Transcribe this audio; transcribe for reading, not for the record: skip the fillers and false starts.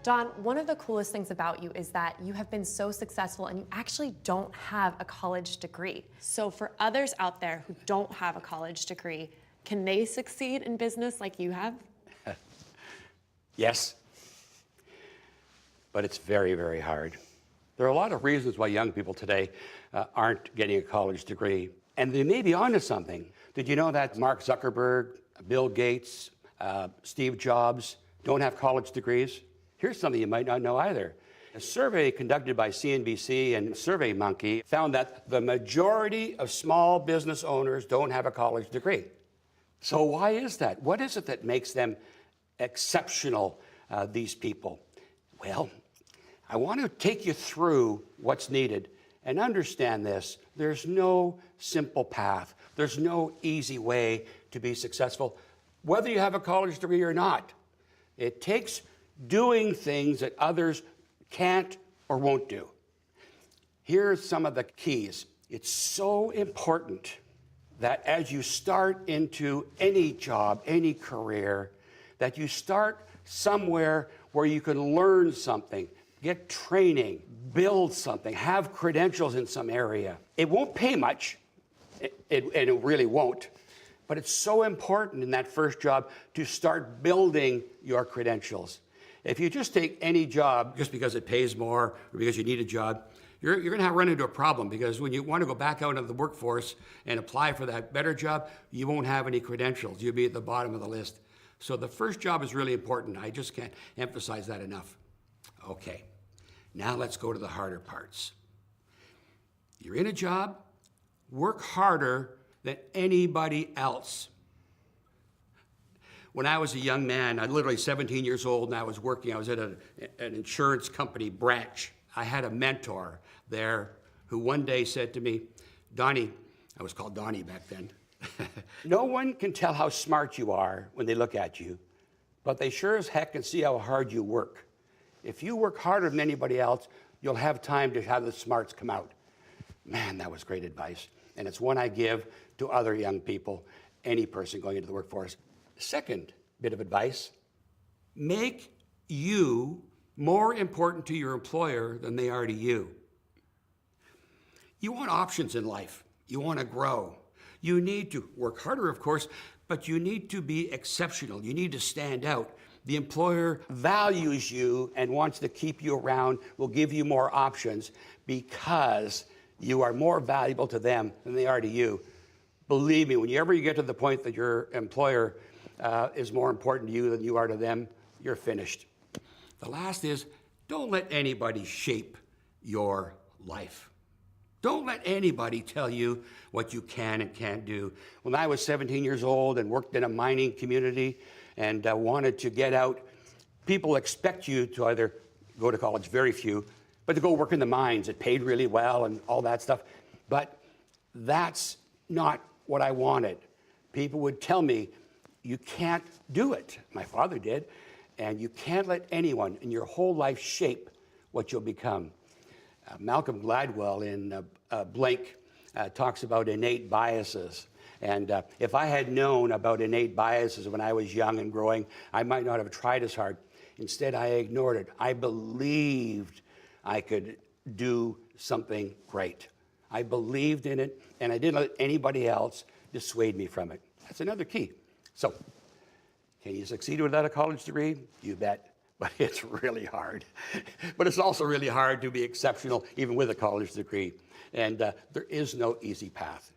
Don, one of the coolest things about you is that you have been so successful and you actually don't have a college degree. So for others out there who don't have a college degree, can they succeed in business like you have? Yes, but it's very, very hard. There are a lot of reasons why young people today aren't getting a college degree, and they may be onto something. Did you know that Mark Zuckerberg, Bill Gates, Steve Jobs don't have college degrees? Here's something you might not know either. A survey conducted by CNBC and SurveyMonkey found that the majority of small business owners don't have a college degree. So why is that? What is it that makes them exceptional, these people? Well, I want to take you through what's needed and understand this. There's no simple path. There's no easy way to be successful, whether you have a college degree or not. It takes doing things that others can't or won't do. Here's some of the keys. It's so important that as you start into any job, any career, that you start somewhere where you can learn something, get training, build something, have credentials in some area. It won't pay much, and it really won't, but it's so important in that first job to start building your credentials. If you just take any job just because it pays more or because you need a job, you're going to run into a problem, because when you want to go back out into the workforce and apply for that better job, you won't have any credentials. You'll be at the bottom of the list. So the first job is really important. I just can't emphasize that enough. Okay, now let's go to the harder parts. You're in a job, work harder than anybody else. When I was a young man, I was literally 17 years old, and I was working. I was at an insurance company branch. I had a mentor there who one day said to me, Donnie, I was called Donnie back then, no one can tell how smart you are when they look at you, but they sure as heck can see how hard you work. If you work harder than anybody else, you'll have time to have the smarts come out. Man, that was great advice. And it's one I give to other young people, any person going into the workforce. Second bit of advice, make you more important to your employer than they are to you. You want options in life. You want to grow. You need to work harder, of course, but you need to be exceptional. You need to stand out. The employer values you and wants to keep you around, will give you more options because you are more valuable to them than they are to you. Believe me, whenever you get to the point that your employer is more important to you than you are to them, you're finished. The last is, don't let anybody shape your life. Don't let anybody tell you what you can and can't do. When I was 17 years old and worked in a mining community and wanted to get out, people expect you to either go to college, very few, but to go work in the mines. It paid really well and all that stuff. But that's not what I wanted. People would tell me, you can't do it. My father did. And you can't let anyone in your whole life shape what you'll become. Malcolm Gladwell in Blink talks about innate biases. And if I had known about innate biases when I was young and growing, I might not have tried as hard. Instead, I ignored it. I believed I could do something great. I believed in it, and I didn't let anybody else dissuade me from it. That's another key. So, can you succeed without a college degree? You bet, but it's really hard. But it's also really hard to be exceptional even with a college degree. And there is no easy path.